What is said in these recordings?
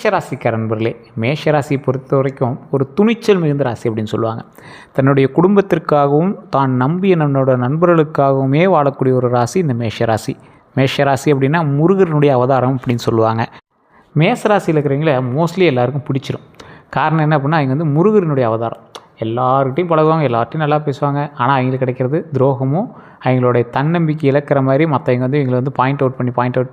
மேஷராசிக்கார நண்பர்களே, மேஷராசியை பொறுத்த வரைக்கும் ஒரு துணிச்சல் மிகுந்த ராசி அப்படின்னு சொல்லுவாங்க. தன்னுடைய குடும்பத்திற்காகவும் தான் நம்பிய நண்பர்களுக்காகவுமே வாழக்கூடிய ஒரு ராசி இந்த மேஷராசி. மேஷராசி அப்படின்னா முருகனுடைய அவதாரம் அப்படின்னு சொல்லுவாங்க. மேஷராசியில் இருக்கிறவங்கள மோஸ்ட்லி எல்லாருக்கும் பிடிச்சிரும். காரணம் என்ன அப்படின்னா, அவங்க வந்து முருகனுடைய அவதாரம். எல்லார்கிட்டையும் பழகுவாங்க, எல்லார்ட்டையும் நல்லா பேசுவாங்க. ஆனால் அவங்களுக்கு கிடைக்கிறது துரோகமும், அவங்களுடைய தன்னம்பிக்கை இழக்கிற மாதிரி மற்றவங்க வந்து இவங்களை வந்து பாயிண்ட் அவுட்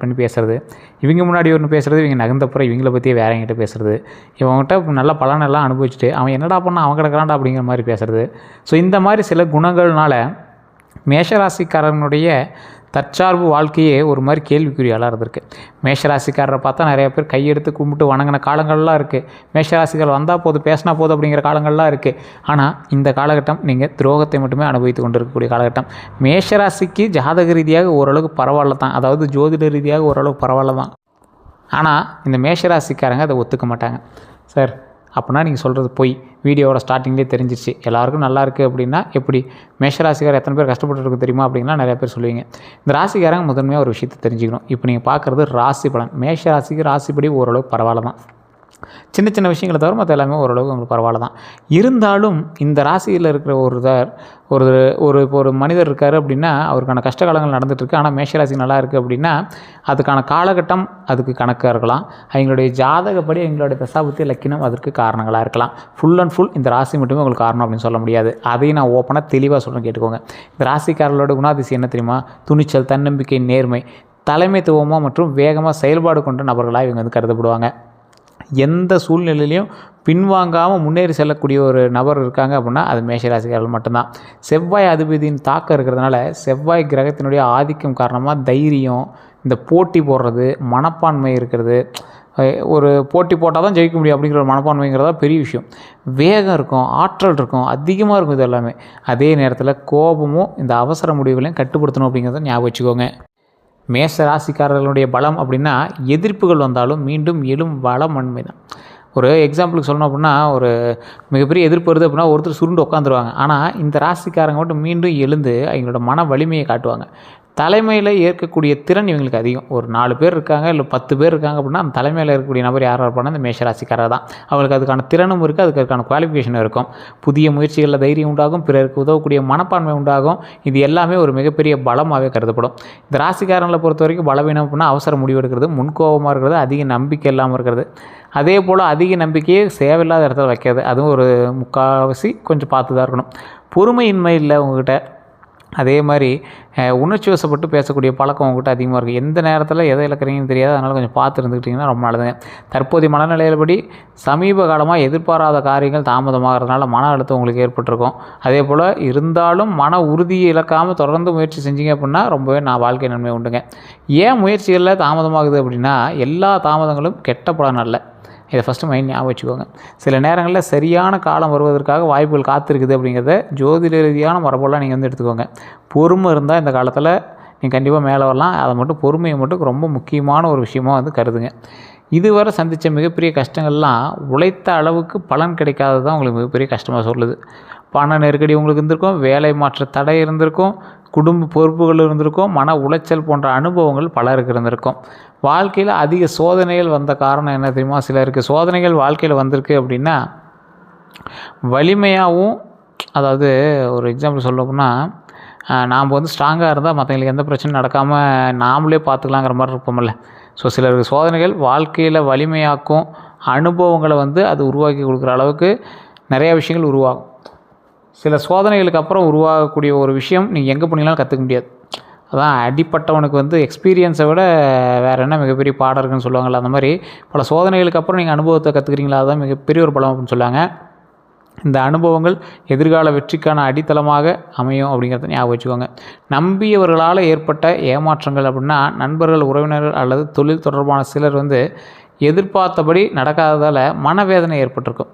பண்ணி பேசுகிறது. இவங்க முன்னாடி ஒன்று பேசுகிறது, இவங்க நகர்ந்தப்புறம் இவங்கள பற்றியே வேற எங்கிட்ட பேசுகிறது. இவங்ககிட்ட நல்ல பலனெல்லாம் அனுபவிச்சுட்டு அவன் என்னடா பண்ணால் அவன் கிடக்கிறான்டா அப்படிங்கிற மாதிரி பேசுகிறது. ஸோ இந்த மாதிரி சில குணங்கள்னால மேஷராசிக்காரனுடைய தற்சார்பு வாழ்க்கையே ஒரு மாதிரி கேள்விக்குறியாலாம் இருந்திருக்கு. மேஷராசிக்காரரை பார்த்தா நிறைய பேர் கையெடுத்து கும்பிட்டு வணங்கின காலங்கள்லாம் இருக்குது. மேஷராசிக்காரர் வந்தால் போதும், பேசினா போதும் அப்படிங்கிற காலங்கள்லாம் இருக்குது. ஆனால் இந்த காலகட்டம் நீங்கள் துரோகத்தை மட்டுமே அனுபவித்து கொண்டு இருக்கக்கூடிய காலகட்டம். மேஷராசிக்கு ஜாதக ரீதியாக ஓரளவுக்கு பரவாயில்ல தான், அதாவது ஜோதிட ரீதியாக ஓரளவுக்கு பரவாயில்ல தான். ஆனால் இந்த மேஷராசிக்காரங்க அதை ஒத்துக்க மாட்டாங்க. சார் அப்படின்னா நீங்கள் சொல்கிறது பொய், வீடியோவோட ஸ்டார்டிங்லேயே தெரிஞ்சிருச்சு, எல்லாருக்கும் நல்லா இருக்குது அப்படின்னா எப்படி? மேஷராசிக்காரர் எத்தனை பேர் கஷ்டப்பட்டுருக்கு தெரியுமா அப்படின்னா நிறைய பேர் சொல்லுவீங்க. இந்த ராசிக்காரங்க முதன்மையாக ஒரு விஷயத்தை தெரிஞ்சுக்கணும். இப்போ நீங்கள் பார்க்குறது ராசி பலன். மேஷராசிக்கு ராசிப்படி ஓரளவுக்கு பரவாயில்ல தான். சின்ன சின்ன விஷயங்களை தவிர மற்ற எல்லாமே ஓரளவுக்கு உங்களுக்கு பரவாயில்ல தான். இருந்தாலும் இந்த ராசியில் இருக்கிற ஒரு மனிதர் இருக்கார் அப்படின்னா அவருக்கான கஷ்ட காலங்கள் நடந்துகிட்ருக்கு. ஆனால் மேஷராசி நல்லா இருக்குது அப்படின்னா அதுக்கான காலகட்டம் அதுக்கு கணக்காக இருக்கலாம். அவங்களுடைய ஜாதகப்படி அவங்களுடைய தசாபுத்தி லக்கினம் அதற்கு காரணங்களாக இருக்கலாம். ஃபுல் அண்ட் ஃபுல் இந்த ராசி மட்டுமே உங்களுக்கு காரணம் அப்படின்னு சொல்ல முடியாது. அதையும் நான் ஓப்பனாக தெளிவாக சொல்கிறேன், கேட்டுக்கோங்க. இந்த ராசிக்காரர்களோட குணாதிசயம் என்ன தெரியுமா? துணிச்சல், தன்னம்பிக்கை, நேர்மை, தலைமைத்துவமாக மற்றும் வேகமாக செயல்பாடு கொண்ட நபர்களாக இவங்க வந்து கருதப்படுவாங்க. எந்த சூழ்நிலையிலையும் பின்வாங்காமல் முன்னேறி செல்லக்கூடிய ஒரு நபர் இருக்காங்க அப்படின்னா அது மேஷராசிக்காரர்கள் மட்டும்தான். செவ்வாய் அதிபதியின் தாக்கம் இருக்கிறதுனால செவ்வாய் கிரகத்தினுடைய ஆதிக்கம் காரணமாக தைரியம், இந்த போட்டி போடுறது, மனப்பான்மை இருக்கிறது, ஒரு போட்டி போட்டால் தான் ஜெயிக்க முடியும் அப்படிங்கிற ஒரு மனப்பான்மைங்கிறதா பெரிய விஷயம். வேகம் இருக்கும், ஆற்றல் இருக்கும், அதிகமாக இருக்கும். இது எல்லாமே அதே நேரத்தில் கோபமும் இந்த அவசர முடிவுகளையும் கட்டுப்படுத்தணும் அப்படிங்கிறத ஞாபகம் வச்சுக்கோங்க. மேஷ ராசிக்காரர்களுடைய பலம் அப்படின்னா எதிர்ப்புகள் வந்தாலும் மீண்டும் எழும் வளமன்மை தான். ஒரு எக்ஸாம்பிளுக்கு சொல்லணும் அப்படின்னா, ஒரு மிகப்பெரிய எதிர்ப்பு வருது அப்படின்னா ஒருத்தர் சுருண்டு உட்காந்துருவாங்க. ஆனால் இந்த ராசிக்காரங்க மட்டும் மீண்டும் எழுந்து அவங்களோட மன வலிமையை காட்டுவாங்க. தலைமையில் ஏற்கக்கூடிய திறன் இவங்களுக்கு அதிகம். ஒரு 4 பேர் இருக்காங்க, இல்லை 10 பேர் இருக்காங்க அப்படின்னா அந்த தலைமையில் இருக்கக்கூடிய நபர் யாராக இருப்பாங்கன்னா இந்த மேஷராசிக்காரர் தான். அவங்களுக்கு அதுக்கான திறனும் இருக்குது, அதுக்கான குவாலிஃபிகேஷனும் இருக்கும். புதிய முயற்சிகளில் தைரியம் உண்டாகும், பிறருக்கு உதவக்கூடிய மனப்பான்மை உண்டாகும். இது எல்லாமே ஒரு மிகப்பெரிய பலமாகவே கருதப்படும். இந்த ராசிக்காரங்களை பொறுத்த வரைக்கும் பலவீனம் அப்படின்னா அவசர முடிவு எடுக்கிறது, முன்கோபமாக இருக்கிறது, அதிக நம்பிக்கை இல்லாமல் இருக்கிறது. அதே போல் அதிக நம்பிக்கையை தேவையில்லாத இடத்துல வைக்கிறது, அதுவும் ஒரு முக்கால்வாசி கொஞ்சம் பார்த்து தான் இருக்கணும். பொறுமையின்மை இல்லை உங்கள்கிட்ட. அதே மாதிரி உணர்ச்சி வசப்பட்டு பேசக்கூடிய பழக்கம் உங்கள்கிட்ட அதிகமாக இருக்குது. எந்த நேரத்தில் எதை இழக்கிறீங்கன்னு தெரியாது, அதனால் கொஞ்சம் பார்த்து இருந்துக்கிட்டிங்கன்னா ரொம்ப நல்லதுங்க. தற்போதைய மனநிலையில்படி சமீப காலமாக எதிர்பாராத காரியங்கள் தாமதமாகிறதுனால மன அழுத்தம் உங்களுக்கு ஏற்பட்டிருக்கும். அதே போல் இருந்தாலும் மன உறுதியை இழக்காமல் தொடர்ந்து முயற்சி செஞ்சீங்க அப்படின்னா ரொம்பவே வாழ்க்கை நன்மை உண்டுங்க. ஏன் முயற்சிகளில் தாமதமாகுது அப்படின்னா எல்லா தாமதங்களும் கெட்ட பலன் அல்ல. இதை ஃபஸ்ட்டு மைண்ட் ஞாபகம் வச்சுக்கோங்க. சில நேரங்களில் சரியான காலம் வருவதற்காக வாய்ப்புகள் காத்திருக்குது அப்படிங்கிறத ஜோதிட ரீதியான மரபெல்லாம் நீங்கள் வந்து எடுத்துக்கோங்க. பொறுமை இருந்தால் இந்த காலத்தில் நீங்கள் கண்டிப்பாக மேலே வரலாம். அதை மட்டும் பொறுமையை மட்டும் ரொம்ப முக்கியமான ஒரு விஷயமாக வந்து கருதுங்க. இதுவரை சந்தித்த மிகப்பெரிய கஷ்டங்கள்லாம் உழைத்த அளவுக்கு பலன் கிடைக்காதது தான் உங்களுக்கு மிகப்பெரிய கஷ்டமாக சொல்லுது. பண நெருக்கடி உங்களுக்கு இருந்திருக்கும், வேலை மாற்ற தடை இருந்திருக்கும், குடும்ப பொறுப்புகள் இருந்திருக்கும், மன உளைச்சல் போன்ற அனுபவங்கள் பலருக்கு இருந்திருக்கும். வாழ்க்கையில் அதிக சோதனைகள் வந்த காரணம் என்ன தெரியுமா? சிலருக்கு சோதனைகள் வாழ்க்கையில் வந்திருக்கு அப்படின்னா வலிமையாகவும், அதாவது ஒரு எக்ஸாம்பிள் சொல்ல போனால் நாம் வந்து ஸ்ட்ராங்காக இருந்தால் மற்றவங்களுக்கு எந்த பிரச்சனையும் நடக்காமல் நாமளே பார்த்துக்கலாங்கிற மாதிரி இருப்போம்ல. ஸோ சிலருக்கு சோதனைகள் வாழ்க்கையில் வலிமையாக்கும், அனுபவங்களை வந்து அது உருவாக்கி கொடுக்குற அளவுக்கு நிறையா விஷயங்கள் உருவாகும். சில சோதனைகளுக்கு அப்புறம் உருவாகக்கூடிய ஒரு விஷயம் நீங்கள் எங்கே போனீங்களாலும் கற்றுக்க முடியாது. அதான் அடிப்பட்டவனுக்கு வந்து எக்ஸ்பீரியன்ஸை விட வேறு என்ன மிகப்பெரிய பாடம் இருக்குன்னு சொல்லுவாங்கள்ல, அந்த மாதிரி பல சோதனைகளுக்கு அப்புறம் நீங்கள் அனுபவத்தை கற்றுக்குறீங்களா, அதுதான் மிகப்பெரிய ஒரு பலம் அப்படின்னு சொல்லுவாங்க. இந்த அனுபவங்கள் எதிர்கால வெற்றிக்கான அடித்தளமாக அமையும் அப்படிங்கிறத ஞாபகம் வச்சுக்கோங்க. நம்பியவர்களால் ஏற்பட்ட ஏமாற்றங்கள் அப்படின்னா நண்பர்கள், உறவினர்கள் அல்லது தொழில் தொடர்பான சிலர் வந்து எதிர்பார்த்தபடி நடக்காததால் மனவேதனை ஏற்பட்டிருக்கும்.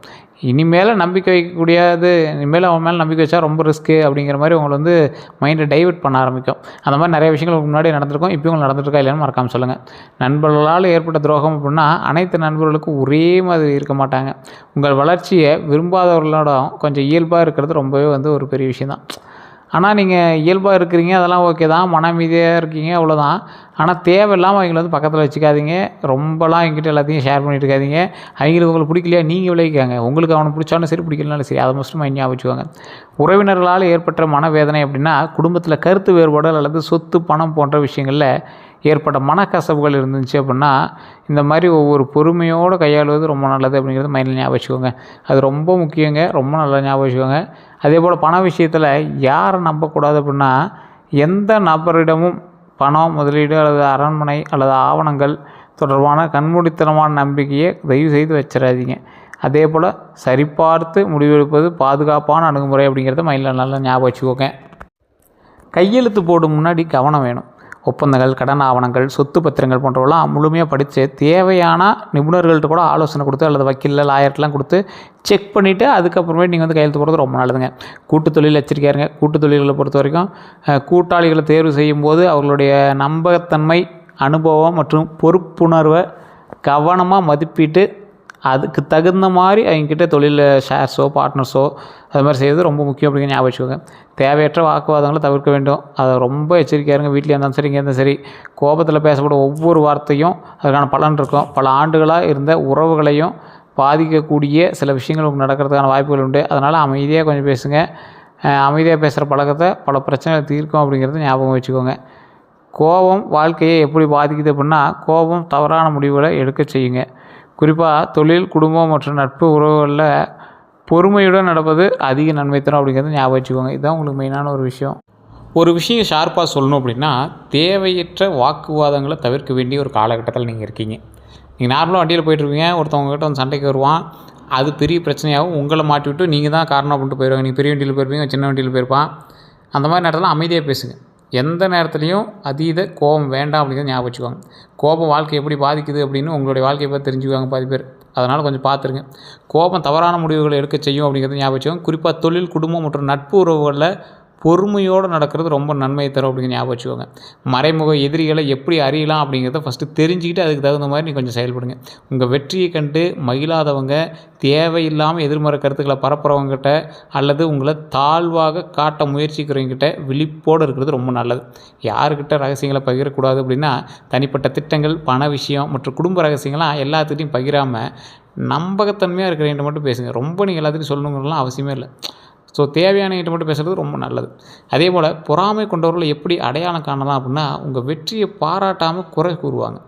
இனிமேல் நம்பிக்கை வைக்கக்கூடியது, இனிமேல் அவன் மேலே நம்பிக்கை வச்சா ரொம்ப ரிஸ்க்கு அப்படிங்கிற மாதிரி உங்களை வந்து மைண்டை டைவர்ட் பண்ண ஆரம்பிக்கும். அந்த மாதிரி நிறைய விஷயங்கள் முன்னாடி நடந்திருக்கும், இப்போயும் நடந்துருக்கா இல்லைன்னு மறக்காமல் சொல்லுங்கள். நண்பர்களால் ஏற்பட்ட துரோகம் அப்படின்னா அனைத்து நண்பர்களுக்கும் ஒரே மாதிரி இருக்க மாட்டாங்க. உங்கள் வளர்ச்சியை விரும்பாதவர்களோட கொஞ்சம் இயல்பாக இருக்கிறது ரொம்பவே வந்து ஒரு பெரிய விஷயந்தான். ஆனால் நீங்கள் இயல்பாக இருக்கிறீங்க, அதெல்லாம் ஓகே தான், மன அமைதியாக இருக்கீங்க, அவ்வளோதான். ஆனால் தேவையில்லாமல் அவங்கள வந்து பக்கத்தில் வச்சுக்காதீங்க. ரொம்பலாம் என்கிட்ட எல்லாத்தையும் ஷேர் பண்ணிட்டு இருக்காதீங்க. அவங்களுக்கு உங்களுக்கு பிடிக்கலையா நீங்கள் விளைவிக்காங்க. உங்களுக்கு அவனை பிடிச்சாலும் சரி, பிடிக்கலனாலும் சரி, அதை மஸ்ட்டு மைண்ட் ஞாபகம் வச்சுக்கோங்க. உறவினர்களால் ஏற்பட்ட மனவேதனை அப்படின்னா குடும்பத்தில் கருத்து வேறுபாடுகள் அல்லது சொத்து, பணம் போன்ற விஷயங்களில் ஏற்பட்ட மனக்கசப்புகள் இருந்துச்சு அப்படின்னா இந்த மாதிரி ஒவ்வொரு பொறுமையோடு கையாளுவது ரொம்ப நல்லது அப்படிங்கிறது மைண்டில் ஞாபகம் வச்சுக்கோங்க. அது ரொம்ப முக்கியங்க. ரொம்ப நல்லா ஞாபகம் வச்சுக்கோங்க. அதே போல் பண விஷயத்தில் யாரை நம்பக்கூடாது அப்படின்னா எந்த நபரிடமும் பணம், முதலீடு அல்லது அரண்மனை அல்லது ஆவணங்கள் தொடர்பான கண்மூடித்தனமான நம்பிக்கையை தயவுசெய்து வச்சிடாதீங்க. அதே போல் சரிபார்த்து முடிவெடுப்பது பாதுகாப்பான அணுகுமுறை அப்படிங்கிறத மைண்டில் நல்லா ஞாபகம் வச்சுக்கோங்க. கையெழுத்து போடும் முன்னாடி கவனம் வேணும். ஒப்பந்தங்கள், கடன் ஆவணங்கள், சொத்து பத்திரங்கள் போன்றவெல்லாம் முழுமையாக படித்து தேவையான நிபுணர்கள்ட்ட கூட ஆலோசனை கொடுத்து அல்லது வக்கீலில் லாயர்ட்டெலாம் கொடுத்து செக் பண்ணிவிட்டு அதுக்கப்புறமேட்டு நீங்கள் வந்து கையெழுத்து போடுறது ரொம்ப நல்லதுங்க. கூட்டு தொழில் எச்சரிக்கையாருங்க. கூட்டு தொழில்களை பொறுத்த வரைக்கும் கூட்டாளிகளை தேர்வு செய்யும்போது அவர்களுடைய நம்பகத்தன்மை, அனுபவம் மற்றும் பொறுப்புணர்வை கவனமாக மதிப்பிட்டு அதுக்கு தகுந்த மாதிரி அவங்கக்கிட்ட தொழிலில் ஷேர்ஸோ, பார்ட்னர்ஸோ அது மாதிரி செய்வது ரொம்ப முக்கியம் அப்படிங்கிற ஞாபகம் வச்சுக்கோங்க. தேவையற்ற வாக்குவாதங்களை தவிர்க்க வேண்டும். அதை ரொம்ப எச்சரிக்கையாக இருங்க. வீட்டில் இருந்தாலும் சரி, இங்கே இருந்தாலும் சரி, கோபத்தில் பேசப்படும் ஒவ்வொரு வார்த்தையும் அதுக்கான பலன் இருக்கும். பல ஆண்டுகளாக இருந்த உறவுகளையும் பாதிக்கக்கூடிய சில விஷயங்கள் உங்களுக்கு நடக்கிறதுக்கான வாய்ப்புகள் உண்டு. அதனால் அமைதியாக கொஞ்சம் பேசுங்க. அமைதியாக பேசுகிற பழக்கத்தை பல பிரச்சனைகளை தீர்க்கும் அப்படிங்கிறத ஞாபகம் வச்சுக்கோங்க. கோபம் வாழ்க்கையை எப்படி பாதிக்குது அப்படின்னா கோபம் தவறான முடிவுகளை எடுக்க செய்யுங்க. குறிப்பாக தொழில், குடும்பம் மற்றும் நட்பு உறவுகளில் பொறுமையுடன் நடப்பது அதிக நன்மை தரும் அப்படிங்கிறத ஞாபகம் வச்சுக்கோங்க. இதுதான் உங்களுக்கு மெயினான ஒரு விஷயம். ஒரு விஷயம் ஷார்ப்பாக சொல்லணும் அப்படின்னா தேவையற்ற வாக்குவாதங்களை தவிர்க்க வேண்டிய ஒரு காலகட்டத்தில் நீங்கள் இருக்கீங்க. நீங்கள் நார்மலாக வண்டியில் போயிட்டுருக்கீங்க, ஒருத்தவங்ககிட்ட வந்து சண்டைக்கு வருவான், அது பெரிய பிரச்சனையாகவும் உங்களை மாட்டி விட்டு நீங்கள் தான் காரணம் அப்படின்ட்டு போயிடுவாங்க. நீங்கள் பெரிய வண்டியில் போயிருப்பீங்க, சின்ன வண்டியில் போயிருப்பான். அந்த மாதிரி நேரத்தில் அமைதியாக பேசுங்க. எந்த நேரத்துலையும் அதீத கோபம் வேண்டாம் அப்படிங்கிறத ஞாபகம் வச்சுக்கோங்க. கோபம் வாழ்க்கை எப்படி பாதிக்குது அப்படின்னு உங்களுடைய வாழ்க்கையை பார்த்து தெரிஞ்சுக்குவாங்க பாதி பேர். அதனால் கொஞ்சம் பார்த்துருங்க. கோபம் தவறான முடிவுகளை எடுக்க செய்யும் அப்படிங்கிறத ஞாபகம் வச்சுக்கோங்க. குறிப்பாக தொழில், குடும்பம் மற்றும் நட்பு உறவுகளில் பொறுமையோடு நடக்கிறது ரொம்ப நன்மையை தரும் அப்படிங்கிற ஞாபகம் வச்சுக்கோங்க. மறைமுக எதிரிகளை எப்படி அறியலாம் அப்படிங்கிறத ஃபஸ்ட்டு தெரிஞ்சுக்கிட்டு அதுக்கு தகுந்த மாதிரி நீங்கள் கொஞ்சம் செயல்படுங்க. உங்கள் வெற்றியை கண்டு மகிழாதவங்க, தேவையில்லாமல் எதிர்மறை கருத்துக்களை பரப்புறவங்ககிட்ட அல்லது உங்களை தாழ்வாக காட்ட முயற்சிக்கிறவங்ககிட்ட விழிப்போடு இருக்கிறது ரொம்ப நல்லது. யாருக்கிட்ட ரகசியங்களை பகிரக்கூடாது அப்படின்னா தனிப்பட்ட திட்டங்கள், பண விஷயம் மற்றும் குடும்ப ரகசியங்கள்லாம் எல்லாத்துக்கிட்டையும் பகிராமல் நம்பகத்தன்மையாக இருக்கிறவங்க மட்டும் பேசுங்க. ரொம்ப நீங்கள் எல்லாத்துக்கும் சொல்லணுங்கிறதுலாம் அவசியமே இல்லை. ஸோ தேவையானவங்கிட்ட மட்டும் பேசுகிறது ரொம்ப நல்லது. அதே போல் பொறாமை கொண்டவர்களை எப்படி அடையாளம் காணலாம் அப்படின்னா உங்கள் வெற்றியை பாராட்டாமல் குறை கூறுவாங்க.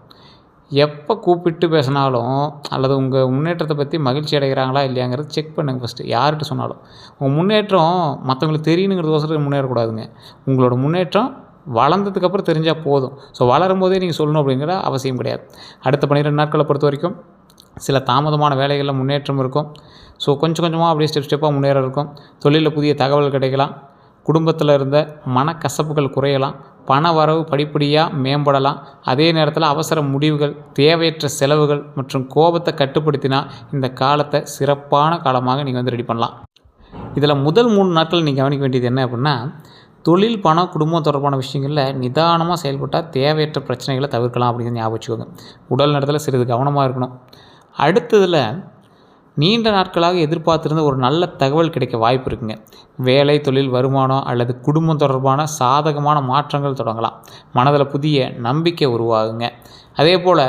எப்போ கூப்பிட்டு பேசினாலும் அல்லது உங்கள் முன்னேற்றத்தை பற்றி மகிழ்ச்சி அடைகிறாங்களா இல்லையாங்கிறது செக் பண்ணுங்கள் ஃபஸ்ட்டு. யார்கிட்ட சொன்னாலும் உங்கள் முன்னேற்றம் மற்றவங்களுக்கு தெரியணுங்கிறதுக்கோசரம் முன்னேறக்கூடாதுங்க. உங்களோட முன்னேற்றம் வளர்ந்ததுக்கப்புறம் தெரிஞ்சால் போதும். ஸோ வளரும் போதே நீங்கள் சொல்லணும் அப்படிங்கிற அவசியம் கிடையாது. அடுத்த 12 நாட்களை பொறுத்த வரைக்கும் சில தாமதமான வேலைகளில் முன்னேற்றம் இருக்கும். ஸோ கொஞ்சம் கொஞ்சமாக அப்படியே ஸ்டெப்பாக முன்னேற இருக்கும். தொழிலில் புதிய தகவல் கிடைக்கலாம். குடும்பத்தில் இருந்த மனக்கசப்புகள் குறையலாம். பண வரவு படிப்படியாக மேம்படலாம். அதே நேரத்தில் அவசர முடிவுகள், தேவையற்ற செலவுகள் மற்றும் கோபத்தை கட்டுப்படுத்தினா இந்த காலத்தை சிறப்பான காலமாக நீங்கள் வந்து ரெடி பண்ணலாம். இதில் முதல் 3 நாட்கள் நீங்கள் கவனிக்க வேண்டியது என்ன அப்படின்னா தொழில், பணம், குடும்பம் தொடர்பான விஷயங்களில் நிதானமாக செயல்பட்டால் தேவையற்ற பிரச்சனைகளை தவிர்க்கலாம் அப்படிங்கிறது ஞாபகம் வச்சுக்கோங்க. உடல் நலத்தில் சிறிது கவனமாக இருக்கணும். அடுத்ததில் நீண்ட நாட்களாக எதிர்பார்த்திருந்த ஒரு நல்ல தகவல் கிடைக்க வாய்ப்பு இருக்குங்க. வேலை, தொழில், வருமானம் அல்லது குடும்பம் தொடர்பான சாதகமான மாற்றங்கள் தொடங்கலாம். மனதில் புதிய நம்பிக்கை உருவாகுங்க. அதே போல்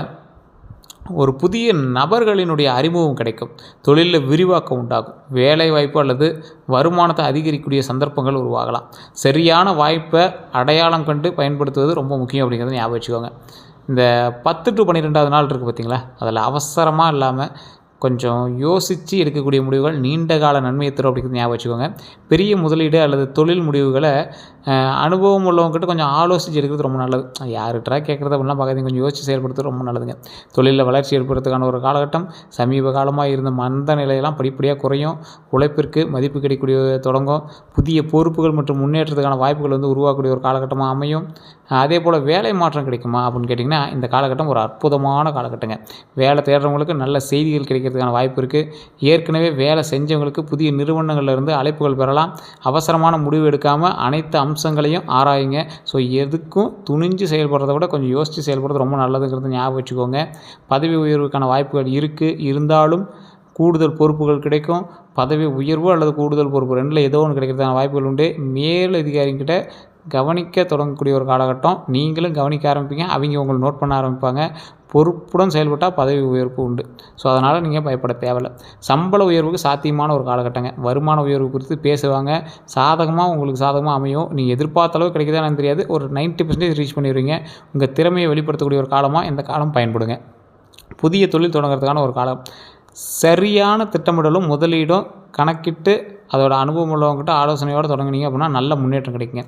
ஒரு புதிய நபர்களினுடைய அறிமுகம் கிடைக்கும். தொழிலில் விரிவாக்கம் உண்டாகும். வேலை வாய்ப்பு அல்லது வருமானத்தை அதிகரிக்கக்கூடிய சந்தர்ப்பங்கள் உருவாகலாம். சரியான வாய்ப்பை அடையாளம் கண்டு பயன்படுத்துவது ரொம்ப முக்கியம் அப்படிங்கிறத ஞாபகம் வச்சுக்கோங்க. இந்த 10 to 12வது நாள் இருக்குது பார்த்திங்களா, அதில் அவசரமாக இல்லாமல் கொஞ்சம் யோசித்து எடுக்கக்கூடிய முடிவுகள் நீண்ட கால நன்மையை தரும் அப்படிங்கிறது ஞாபகம் வச்சுக்கோங்க. பெரிய முதலீடு அல்லது தொழில் முடிவுகளை அனுபவம் உள்ளவங்ககிட்ட கொஞ்சம் ஆலோசித்து எடுக்கிறது ரொம்ப நல்லது. யார்கிட்ட கேட்குறது அப்படின்லாம் பார்க்காதீங்க. கொஞ்சம் யோசித்து செயல்படுத்துறது ரொம்ப நல்லதுங்க. தொழிலில் வளர்ச்சி ஏற்படுறதுக்கான ஒரு காலகட்டம். சமீப காலமாக இருந்த மந்த நிலையெல்லாம் படிப்படியாக குறையும். உழைப்பிற்கு மதிப்பு கிடைக்கக்கூடிய தொடங்கும். புதிய பொறுப்புகள் மற்றும் முன்னேற்றத்துக்கான வாய்ப்புகள் வந்து உருவாக்கக்கூடிய ஒரு காலகட்டமாக அமையும். அதே போல் வேலை மாற்றம் கிடைக்குமா அப்படின்னு கேட்டிங்கன்னா இந்த காலகட்டம் ஒரு அற்புதமான காலகட்டங்க. வேலை தேடுறவங்களுக்கு நல்ல செய்திகள் கிடைக்கிறதுக்கான வாய்ப்பு இருக்குது. ஏற்கனவே வேலை செஞ்சவங்களுக்கு புதிய நிறுவனங்கள்லேருந்து அழைப்புகள் பெறலாம். அவசரமான முடிவு எடுக்காமல் அனைத்து அம்சங்களையும் ஆராயுங்க. ஸோ எதுக்கும் துணிஞ்சு செயல்படுறத விட கொஞ்சம் யோசித்து செயல்படுறது ரொம்ப நல்லதுங்கிறது ஞாபகம் வச்சுக்கோங்க. பதவி உயர்வுக்கான வாய்ப்புகள் இருக்குது. இருந்தாலும் கூடுதல் பொறுப்புகள் கிடைக்கும். பதவி உயர்வு அல்லது கூடுதல் பொறுப்பு 2ல் ஏதோ ஒன்று கிடைக்கிறதுக்கான வாய்ப்புகள் உண்டு. மேல் அதிகாரிகிட்ட கவனிக்க தொடங்கக்கூடிய ஒரு காலகட்டம். நீங்களும் கவனிக்க ஆரம்பிப்பீங்க, அவங்க உங்களை நோட் பண்ண ஆரம்பிப்பாங்க. பொறுப்புடன் செயல்பட்டால் பதவி உயர்வு உண்டு. ஸோ அதனால் நீங்கள் பயப்பட தேவையில்ல. சம்பள உயர்வுக்கு சாத்தியமான ஒரு காலகட்டங்க. வருமான உயர்வு குறித்து பேசுவாங்க. சாதகமாக உங்களுக்கு சாதகமாக அமையும். நீங்கள் எதிர்பார்த்த அளவு கிடைக்குதா எனக்கு தெரியாது. ஒரு 90% ரீச் பண்ணிடுவீங்க. உங்கள் திறமையை வெளிப்படுத்தக்கூடிய ஒரு காலமாக இந்த காலம் பயன்படுங்க. புதிய தொழில் தொடங்குறதுக்கான ஒரு காலம். சரியான திட்டமிடலும் முதலீடும் கணக்கிட்டு அதோட அனுபவம் உள்ளவங்ககிட்ட ஆலோசனையோடு தொடங்குனீங்க அப்படின்னா நல்ல முன்னேற்றம் கிடைக்குங்க.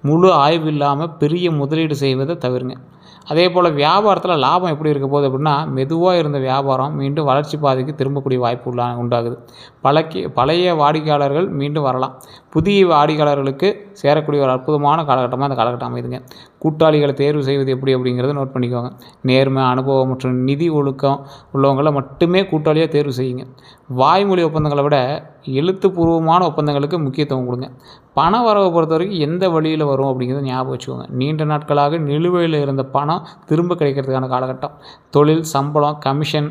முழு ஆய்வு இல்லாமல் பெரிய முதலீடு செய்வதை தவிருங்க. அதே போல் வியாபாரத்தில் லாபம் எப்படி இருக்க போகுது அப்படின்னா, மெதுவாக இருந்த வியாபாரம் மீண்டும் வளர்ச்சி பாதைக்கு திரும்பக்கூடிய வாய்ப்பு உண்டாகுது. பழைய வாடிக்கையாளர்கள் மீண்டும் வரலாம். புதிய வாடிக்கையாளர்களுக்கு சேரக்கூடிய ஒரு அற்புதமான காலகட்டமாக அந்த காலகட்டம் அமைதுங்க. கூட்டாளிகளை தேர்வு செய்வது எப்படி அப்படிங்கிறத நோட் பண்ணிக்கோங்க. நேர்மை, அனுபவம் மற்றும் நிதி ஒழுக்கம் உள்ளவங்களை மட்டுமே கூட்டாளியாக தேர்வு செய்யுங்க. வாய்மொழி ஒப்பந்தங்களை விட எழுத்துப்பூர்வமான ஒப்பந்தங்களுக்கு முக்கியத்துவம் கொடுங்க. பண வரவை பொறுத்த வரைக்கும் எந்த வழியில் வரும் அப்படிங்கிறத ஞாபகம் வச்சுக்கோங்க. நீண்ட நாட்களாக நிலுவையில் இருந்த பணம் திரும்ப கிடைக்கிறதுக்கான காலகட்டம். தொழில், சம்பளம், கமிஷன்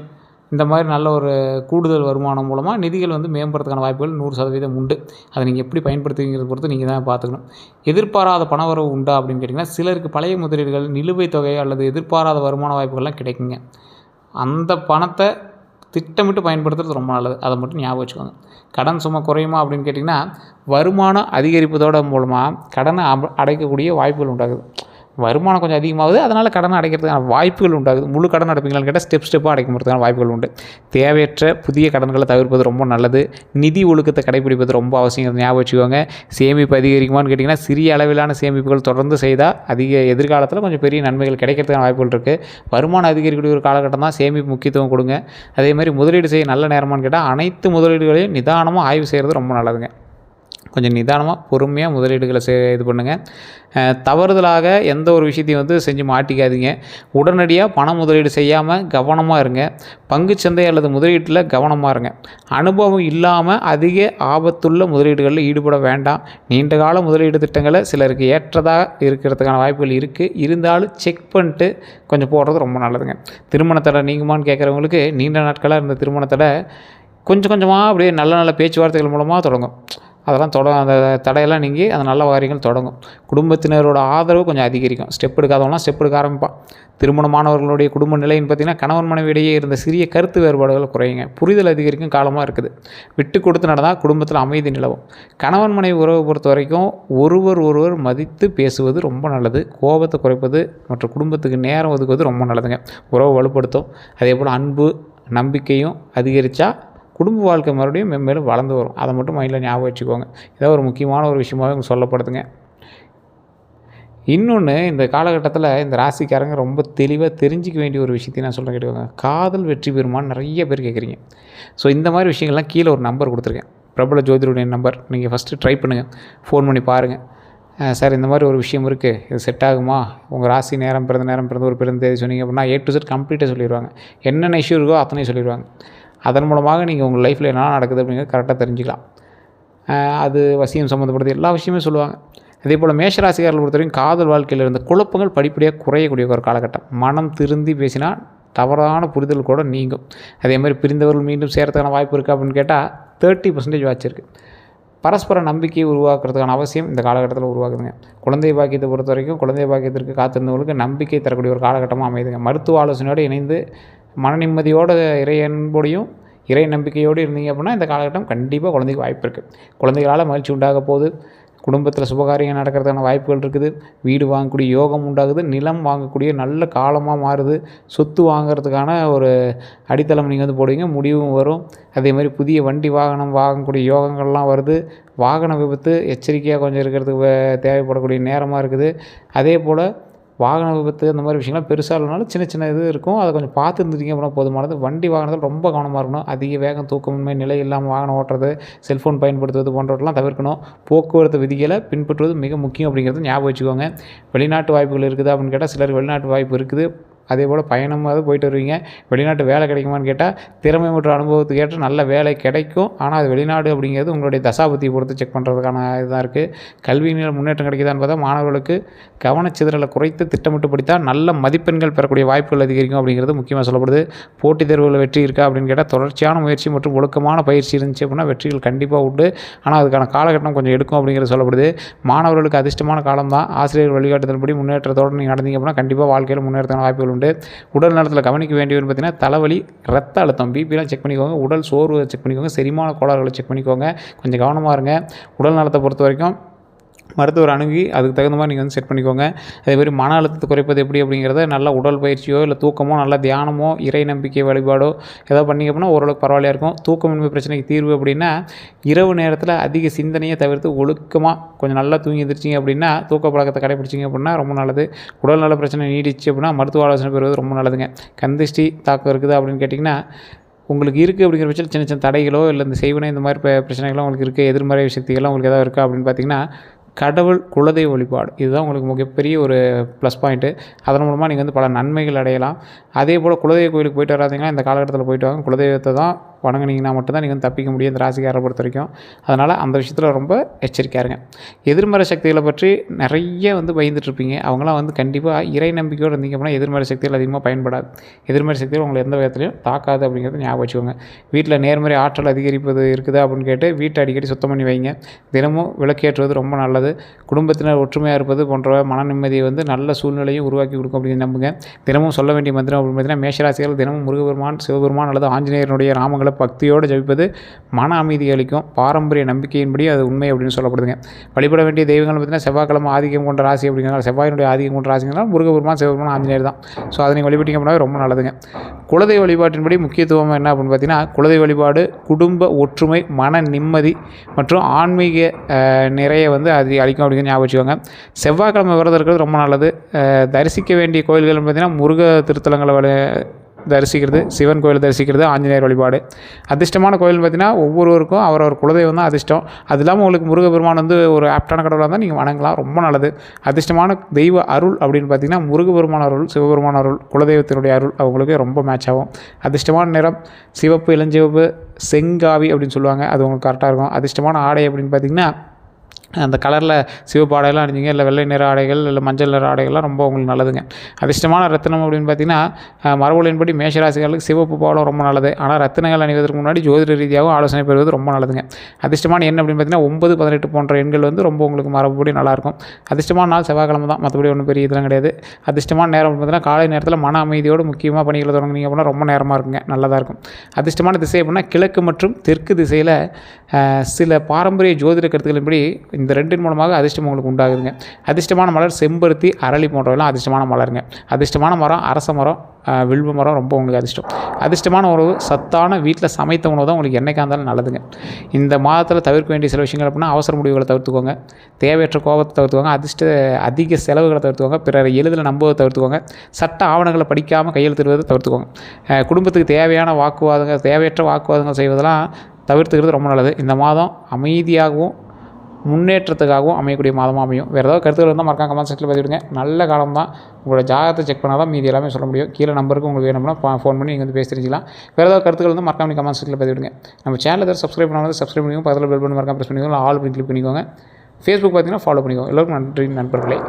இந்த மாதிரி நல்ல ஒரு கூடுதல் வருமானம் மூலமாக நிதிகள் மேம்படுறதுக்கான வாய்ப்புகள் 100% உண்டு. அதை நீங்கள் எப்படி பயன்படுத்துவீங்கிறத பொறுத்து நீங்கள் தான் பார்த்துக்கணும். எதிர்பாராத பணவரவு உண்டா அப்படின்னு கேட்டிங்கன்னா, சிலருக்கு பழைய முதலீடுகள், நிலுவைத் தொகை அல்லது எதிர்பாராத வருமான வாய்ப்புகள்லாம் கிடைக்குங்க. அந்த பணத்தை திட்டமிட்டு பயன்படுத்துறது ரொம்ப நல்லது. அதை மட்டும் ஞாபகம் வச்சுக்கோங்க. கடன் சுமை குறையுமா அப்படின்னு கேட்டிங்கன்னா, வருமானம் அதிகரிப்பதோட மூலமாக கடனை அடைக்கக்கூடிய வாய்ப்புகள் உண்டாகுது. வருமானம் கொஞ்சம் அதிகமாகுது, அதனால் கடனை அடைக்கிறதுக்கான வாய்ப்புகள் உண்டாகுது. முழு கடன் அடைப்பீங்களான்னு கேட்டால் ஸ்டெப்பாக அடைக்கிறதுக்கான வாய்ப்புகள் உண்டு. தேவையற்ற புதிய கடன்களை தவிர்ப்பது ரொம்ப நல்லது. நிதி ஒழுக்கத்தை கடைபிடிப்பது ரொம்ப அவசியம். ஞாபகம் வச்சுக்கோங்க. சேமிப்பு அதிகரிக்குமான்னு கேட்டிங்கன்னா, சிறிய அளவிலான சேமிப்புகள் தொடர்ந்து செய்தால் எதிர்காலத்தில் கொஞ்சம் பெரிய நன்மைகள் கிடைக்கிறதுக்கான வாய்ப்புகள் இருக்குது. வருமானம் அதிகரிக்கக்கூடிய ஒரு காலகட்டம் தான். சேமிப்பு முக்கியத்துவம் கொடுங்க. அதே மாதிரி முதலீடு செய்ய நல்ல நேரமானு கேட்டால், அனைத்து முதலீடுகளையும் நிதானமாக ஆய்வு செய்கிறது ரொம்ப நல்லதுங்க. கொஞ்சம் நிதானமாக பொறுமையாக முதலீடுகளை இது பண்ணுங்கள். தவறுதலாக எந்த ஒரு விஷயத்தையும் செஞ்சு மாட்டிக்காதீங்க. உடனடியாக பண முதலீடு செய்யாமல் கவனமாக இருங்க. பங்குச்சந்தை அல்லது முதலீட்டில் கவனமாக இருங்க. அனுபவம் இல்லாமல் அதிக ஆபத்துள்ள முதலீடுகளில் ஈடுபட வேண்டாம். நீண்ட கால முதலீடு திட்டங்களை சிலருக்கு ஏற்றதாக இருக்கிறதுக்கான வாய்ப்புகள் இருக்குது. இருந்தாலும் செக் பண்ணிட்டு கொஞ்சம் போடுறது ரொம்ப நல்லதுங்க. திருமணத்தடை நீங்குமான்னு கேட்குறவங்களுக்கு, நீண்ட நாட்களாக இருந்த திருமணத்தடை கொஞ்சம் கொஞ்சமாக அப்படியே நல்ல நல்ல பேச்சுவார்த்தைகள் மூலமாக தொடங்கும். அதெல்லாம் அந்த தடையெல்லாம் நீங்கி அந்த நல்ல காரியங்கள் தொடங்கும். குடும்பத்தினரோட ஆதரவு கொஞ்சம் அதிகரிக்கும். ஸ்டெப் எடுக்காதவங்களாம் ஸ்டெப் எடுக்க ஆரம்பிப்பான். திருமணமானவர்களுடைய குடும்ப நிலைன்னு பார்த்திங்கன்னா, கணவன் மனைவியிடையே இருந்த சிறிய கருத்து வேறுபாடுகள் குறையுங்க. புரிதல் அதிகரிக்கும் காலமாக இருக்குது. விட்டு கொடுத்து நடந்தால் குடும்பத்தில் அமைதி நிலவும். கணவன் மனைவி உறவை பொறுத்த வரைக்கும் ஒருவர் மதித்து பேசுவது ரொம்ப நல்லது. கோபத்தை குறைப்பது மற்றும் குடும்பத்துக்கு நேரம் ஒதுக்குவது ரொம்ப நல்லதுங்க. உறவை வலுப்படுத்தும். அதே போல் அன்பு, நம்பிக்கையும் அதிகரித்தா குடும்ப வாழ்க்கை மறுபடியும் மென்மேலும் வளர்ந்து வரும். அதை மட்டும் மைண்டில் ஞாபகம் வச்சுக்கோங்க. ஏதோ ஒரு முக்கியமான ஒரு விஷயமாகவே உங்களுக்கு சொல்லப்படுதுங்க. இன்னொன்று, இந்த காலகட்டத்தில் இந்த ராசிக்காரங்க ரொம்ப தெளிவாக தெரிஞ்சிக்க வேண்டிய ஒரு விஷயத்தையும் நான் சொல்கிறேன், கேட்டுக்கோங்க. காதல் வெற்றி பெறுமான்னு நிறைய பேர் கேட்குறீங்க. ஸோ இந்த மாதிரி விஷயங்கள்லாம் கீழே ஒரு நம்பர் கொடுத்துருக்கேன், பிரபல ஜோதிடருடைய நம்பர். நீங்கள் ஃபஸ்ட்டு ட்ரை பண்ணுங்கள், ஃபோன் பண்ணி பாருங்கள். சார் இந்த மாதிரி ஒரு விஷயம் இருக்குது, இது செட் ஆகுமா? உங்கள் ராசி நேரம் பிறந்த ஒரு பிறந்த தேதி சொன்னீங்க அப்படின்னா A to Z கம்ப்ளீட்டாக சொல்லிடுவாங்க. என்னென்ன இஷ்யூ இருக்கோ அத்தனையும் சொல்லிடுவாங்க. அதன் மூலமாக நீங்கள் உங்கள் லைஃப்பில் என்ன நடக்குது அப்படிங்கிறது கரெக்டாக தெரிஞ்சுக்கலாம். அது வசியம் சம்மந்தப்பட்டது எல்லா விஷயமே சொல்லுவாங்க. அதே போல் மேஷராசிக்காரர்கள் பொறுத்த வரைக்கும் காதல் வாழ்க்கையில் இருந்த குழப்பங்கள் படிப்படியாக குறையக்கூடிய ஒரு காலகட்டம். மனம் திருந்தி பேசினா தவறான புரிதல் கூட நீங்கும். அதே மாதிரி பிரிந்தவர்கள் மீண்டும் சேரத்துக்கான வாய்ப்பு இருக்குது அப்படின்னு கேட்டால் 30% வாய்ச்சிருக்கு. பரஸ்பர நம்பிக்கையை உருவாக்குறதுக்கான அவசியம் இந்த காலகட்டத்தில் உருவாக்குதுங்க. குழந்தை பாக்கியத்தை பொறுத்த வரைக்கும் குழந்தை பாக்கியத்திற்கு காத்திருந்தவங்களுக்கு நம்பிக்கை தரக்கூடிய ஒரு காலகட்டமாக அமைதுங்க. மருத்துவ ஆலோசனையோடு இணைந்து மன நிம்மதியோடு இறை அன்போடையும் இறை நம்பிக்கையோடு இருந்தீங்க அப்படின்னா இந்த காலகட்டம் கண்டிப்பாக குழந்தைக்கு வாய்ப்பு இருக்குது. குழந்தைகளால் மகிழ்ச்சி உண்டாக போகுது. குடும்பத்தில் சுபகாரியம் நடக்கிறதுக்கான வாய்ப்புகள் இருக்குது. வீடு வாங்கக்கூடிய யோகம் உண்டாகுது. நிலம் வாங்கக்கூடிய நல்ல காலமாக மாறுது. சொத்து வாங்கிறதுக்கான ஒரு அடித்தளம் நீங்கள் போடுவீங்க, முடிவும் வரும். அதே மாதிரி புதிய வண்டி வாகனம் வாங்கக்கூடிய யோகங்கள்லாம் வருது. வாகன விபத்து எச்சரிக்கையாக கொஞ்சம் இருக்கிறதுக்கு தேவைப்படக்கூடிய நேரமாக இருக்குது. அதே போல் வாகன விபத்து அந்த மாதிரி விஷயங்கள்லாம் பெருசாக இல்லைனாலும் சின்ன சின்ன இது இருக்கும். அதை கொஞ்சம் பார்த்து இருந்துட்டீங்க அப்படின்னா போதுமானது. வண்டி வாகனத்தில் ரொம்ப கவனமாக இருக்கணும். அதிக வேகம், தூக்கமின்மை, நிலை இல்லாமல் வாகனம் ஓட்டுறது, செல்ஃபோன் பயன்படுத்துவது போன்றவற்றெல்லாம் தவிர்க்கணும். போக்குவரத்து விதிகளை பின்பற்றுவது மிக முக்கியம் அப்படிங்கிறது ஞாபகம் வச்சுக்கோங்க. வெளிநாட்டு வாய்ப்புகள் இருக்குது அப்படின்னு கேட்டால் சிலருக்கு வெளிநாட்டு வாய்ப்பு இருக்குது. அதேபோல் பயணமாவது போயிட்டு வருவீங்க. வெளிநாட்டு வேலை கிடைக்குமான்னு கேட்டால் திறமை மற்றும் அனுபவத்துக்கு ஏற்ற நல்ல வேலை கிடைக்கும். ஆனால் அது வெளிநாடு அப்படிங்கிறது உங்களுடைய தசாபுத்தியை பொறுத்து செக் பண்ணுறதுக்கான இதுதான் இருக்குது. கல்வியில் முன்னேற்றம் கிடைக்குதான்னு பார்த்தா மாணவர்களுக்கு கவனச்சிதறலை குறைத்து திட்டமிட்டு படித்தால் நல்ல மதிப்பெண்கள் பெறக்கூடிய வாய்ப்புகள் அதிகரிக்கும் அப்படிங்கிறது முக்கியமாக சொல்லப்படுது. போட்டித் தேர்வுகளில் வெற்றி இருக்கா அப்படின்னு கேட்டால் தொடர்ச்சியான முயற்சி மற்றும் ஒழுக்கமான பயிற்சி இருந்துச்சு அப்படின்னா வெற்றிகள் கண்டிப்பாக உண்டு. ஆனால் அதுக்கான காலகட்டம் கொஞ்சம் எடுக்கும் அப்படிங்கிறது சொல்லப்படுது. மாணவர்களுக்கு அதிர்ஷ்டமான காலம் தான். ஆசிரியர் வழிகாட்டுதல்படி முன்னேற்றத்தோடு நீங்கள் நடந்தீங்க அப்படின்னா கண்டிப்பாக வாழ்க்கையில் முன்னேற்றமான வாய்ப்புகள் உண்டு. உடல் நலத்தில் கவனிக்க வேண்டியதுன்னு பார்த்தீங்கன்னா தலைவலி, ரத்த அழுத்தம், பிபிலாம் செக் பண்ணிக்கோங்க. உடல் சோர்வு செக் பண்ணிக்கோங்க. செரிமான கோளாறுகளை செக் பண்ணிக்கோங்க. கொஞ்சம் கவனமாக இருங்க. உடல் நலத்தை பொறுத்த வரைக்கும் மருத்துவர் அணுகி அதுக்கு தகுந்த மாதிரி நீங்கள் வந்து செட் பண்ணிக்கோங்க. அதேமாதிரி மன அழுத்தத்தை குறைப்பது எப்படி அப்படிங்கிறத நல்ல உடல் பயிற்சியோ இல்லை தூக்கமோ நல்ல தியானமோ இறை நம்பிக்கை வழிபாடோ ஏதாவது பண்ணிங்க அப்படின்னா ஓரளவுக்கு பரவாயில்லையா இருக்கும். தூக்கமின்மை பிரச்சனைக்கு தீர்வு அப்படின்னா இரவு நேரத்தில் அதிக சிந்தனையை தவிர்த்து ஒழுக்கமாக கொஞ்சம் நல்லா தூங்கி எந்திரிச்சிங்க அப்படின்னா தூக்க பழக்கத்தை கடைப்பிடிச்சிங்க அப்படின்னா ரொம்ப நல்லது. உடல்நல பிரச்சனை நீடிச்சு அப்படின்னா மருத்துவ ஆலோசனை பெறுவது ரொம்ப நல்லதுங்க. கந்திஷ்டி தாக்கம் இருக்குது அப்படின்னு கேட்டிங்கன்னா உங்களுக்கு இருக்குது அப்படிங்கிற பட்சத்தில் சின்ன சின்ன தடைகளோ இல்லை இந்த செய்வனை இந்த மாதிரி பிரச்சனைகளோ உங்களுக்கு இருக்குது, எதிர்மறை சக்திகள்லாம் உங்களுக்கு எதாவது இருக்கா அப்படின்னு பார்த்தீங்கன்னா கடவுள் குலதெய்வ வழிபாடு இதுதான் உங்களுக்கு மிகப்பெரிய ஒரு ப்ளஸ் பாயிண்ட்டு. அதன் மூலமாக நீங்கள் வந்து பல நன்மைகள் அடையலாம். அதே போல் குலதெய்வ கோயிலுக்கு போயிட்டு வராதிங்கன்னா இந்த காலகட்டத்தில் போயிட்டு வாங்க. குலதெய்வத்தை தான் வணங்குனீங்கன்னா மட்டும்தான் நீங்கள் வந்து தப்பிக்க முடியும் இந்த ராசிக்காரை பொறுத்த வரைக்கும். அதனால் அந்த விஷயத்தில் ரொம்ப எச்சரிக்கையாக இருங்க. எதிர்மறை சக்திகளை பற்றி நிறைய வந்து பயந்துட்டுருப்பீங்க. அவங்களாம் வந்து கண்டிப்பாக இறை நம்பிக்கையோடு இருந்தீங்க அப்படின்னா எதிர்மறை சக்திகள் அதிகமாக பயன்படாது. எதிர்மறை சக்திகள் உங்களை எந்த விதத்துலையும் தாக்காது அப்படிங்கிறத ஞாபகம் வச்சுக்கோங்க. வீட்டில் நேர்மறை ஆற்றல் அதிகரிப்பது இருக்குதா அப்படின்னு கேட்டு வீட்டை அடிக்கடி சுத்தம் பண்ணி வைங்க. தினமும் விளக்கேற்றுவது ரொம்ப நல்லது. குடும்பத்தினர் ஒற்றுமையாக இருப்பது போன்ற மன நிம்மதியை வந்து நல்ல சூழ்நிலையும் உருவாக்கி கொடுக்கும் அப்படின்னு நம்புங்க. தினமும் சொல்ல வேண்டிய மந்திரம் அப்படின்னு பார்த்தீங்கன்னா மேஷராசிகள் தினமும் முருகபெருமான், சிவபெருமான் அல்லது ஆஞ்சநேயனுடைய நாமங்களை பக்தியோடு ஜபிப்பது மன அமைதி அளிக்கும். பாரம்பரிய நம்பிக்கையின்படி அது உண்மை அப்படின்னு சொல்லப்படுதுங்க. வழிபட வேண்டிய தெய்வங்கள் பார்த்தீங்கன்னா செவ்வாய்க்கிழமை ஆதிக்கம் கொண்ட ராசி அப்படிங்கிறனால செவ்வாயினுடைய ஆதிக்கம் கொண்ட ராசிங்கிறனால முருகபெருமான், சிவபெருமான், ஆஞ்சநேயர் தான். ஸோ அதை நீங்கள் வழிபட்டிங்க அப்படின்னா ரொம்ப நல்லதுங்க. குலதெய்வ வழிபாட்டின்படி முக்கியத்துவம் என்ன அப்படின்னு பார்த்தீங்கன்னா குலதெய்வ வழிபாடு குடும்ப ஒற்றுமை, மன நிம்மதி மற்றும் ஆன்மீக நிறைய வந்து அது அளிக்கும் அப்படிங்கிற ஞாபகம் வச்சுக்கோங்க. செவ்வாய்க்கிழமை விரதம் இருக்கிறது ரொம்ப நல்லது. தரிசிக்க வேண்டிய கோயில்கள் பார்த்தீங்கன்னா முருக திருத்தலங்களை தரிசிக்கிறது, சிவன் கோயில் தரிசிக்கிறது, ஆஞ்சநேயர் வழிபாடு. அதிர்ஷ்டமான கோயில் பார்த்திங்கன்னா ஒவ்வொருவருக்கும் அவரவர் குலதெய்வம் தான் அதிர்ஷ்டம். அது இல்லாமல் உங்களுக்கு முருகபெருமான் வந்து ஒரு ஆப்டான கடவுளாக இருந்தால் நீங்கள் வணங்கலாம், ரொம்ப நல்லது. அதிர்ஷ்டமான தெய்வ அருள் அப்படின்னு பார்த்திங்கன்னா முருகபெருமான் அருள், சிவபெருமான் அருள், குலதெய்வத்தினுடைய அருள் அவங்களுக்கு ரொம்ப மேட்ச் ஆகும். அதிர்ஷ்டமான நிறம் சிவப்பு, இளஞ்சிவப்பு, செங்காவி அப்படின்னு சொல்லுவாங்க, அது உங்களுக்கு கரெக்டாக இருக்கும். அதிர்ஷ்டமான ஆடை அப்படின்னு பார்த்திங்கன்னா அந்த கலரில் சிவப்பு ஆடையெல்லாம் அணிஞ்சிங்க, இல்லை வெள்ளை நிற ஆடைகள் இல்லை மஞ்சள் நிற ஆடைகள்லாம் ரொம்ப உங்களுக்கு நல்லதுங்க. அதிர்ஷ்டமான ரத்தினம் அப்படின்னு பார்த்தீங்கன்னா மரபுகளின்படி மேஷராசிகளுக்கு சிவப்பு பாலம் ரொம்ப நல்லது. ஆனால் ரத்தினங்கள் அணிவதற்கு முன்னாடி ஜோதிட ரீதியாகவும் ஆலோசனை பெறுவது ரொம்ப நல்லதுங்க. அதிர்ஷ்டமான எண் அப்படின்னு பார்த்தீங்கன்னா 9, 18 போன்ற எண்கள் வந்து ரொம்ப உங்களுக்கு மரபுப்படி நல்லாயிருக்கும். அதிர்ஷ்டமான நாள் செவ்வாய்க்கிழமை தான், மற்றபடி ஒன்றும் பெரிய இதெல்லாம் கிடையாது. அதிர்ஷ்டமான நேரம் பார்த்தீங்கன்னா காலை நேரத்தில் மன அமைதியோடு முக்கியமாக பணிகளை தொடங்குனீங்க அப்படின்னா ரொம்ப நேரமாக இருக்குங்க, நல்லதாக இருக்கும். அதிர்ஷ்டமான திசை அப்படின்னா கிழக்கு மற்றும் தெற்கு திசையில் சில பாரம்பரிய ஜோதிட கருத்துக்களின்படி இந்த ரெண்டின் மூலமாக அதிர்ஷ்டம் உங்களுக்கு உண்டாகுதுங்க. அதிர்ஷ்டமான மலர் செம்பருத்தி, அரளி போன்றவெல்லாம் அதிர்ஷ்டமான மலருங்க. அதிர்ஷ்டமான மரம் அரச மரம், வில்வ மரம் ரொம்ப உங்களுக்கு அதிர்ஷ்டம். அதிர்ஷ்டமான உணவு சத்தான வீட்டில் சமைத்த உணவு தான் உங்களுக்கு என்னைக்கா இருந்தாலும் நல்லதுங்க. இந்த மாதத்தில் தவிர்க்க வேண்டிய சில விஷயங்கள் அப்படின்னா அவசர முடிவுகளை தவிர்த்துக்கோங்க, தேவையற்ற கோபத்தை தவிர்த்துக்கோங்க, அதிக செலவுகளை தவிர்த்துக்கோங்க, பிறரை எளிதில் நம்புவதை தவிர்த்துக்கோங்க, சட்ட ஆவணங்களை படிக்காமல் கையெழுத்திடுவதை தவிர்த்துக்கோங்க. குடும்பத்துக்கு தேவையான தேவையற்ற வாக்குவாதங்கள் செய்வதெல்லாம் தவிர்த்துக்கிறது ரொம்ப நல்லது. இந்த மாதம் அமைதியாகவும் முன்னேற்றத்துக்காகவும் அமையக்கூடிய மாதமாக அமையும். வேறு ஏதாவது கருத்துக்கள் இருந்தால் மறக்காம கமெண்ட் செக்ஷனில் பதிவிடுங்க. நல்ல காலம் தான். உங்களோட ஜாதகத்தை செக் பண்ணால் தான் மீதி எல்லாமே சொல்ல முடியும். கீழே நம்பருக்கு உங்களுக்கு வேணும்னா ஃபோன் பண்ணி நீங்கள் வந்து பேசி தெரிஞ்சிக்கலாம். வேறு ஏதாவது கருத்துக்கள் இருந்தால் மறக்காம கமெண்ட் செக்ஷனில் பதிவிடுங்க. நம்ம சேனல் ஏதாவது சப்ஸ்கிரைப் பண்ணாலும் சப்ஸ்கிரைப் பண்ணிக்கோங்க, பக்கத்தில் பெல் பண்ணி மறக்காம ப்ரெஸ் பண்ணிக்கோங்க, ஆல் பண்ணி கிளிக் பண்ணிக்கோங்க. ஃபேஸ்புக் பார்த்தீங்கன்னா ஃபாலோ பண்ணிக்கோங்க. எல்லோருக்கும் நன்றி நண்பர்களே.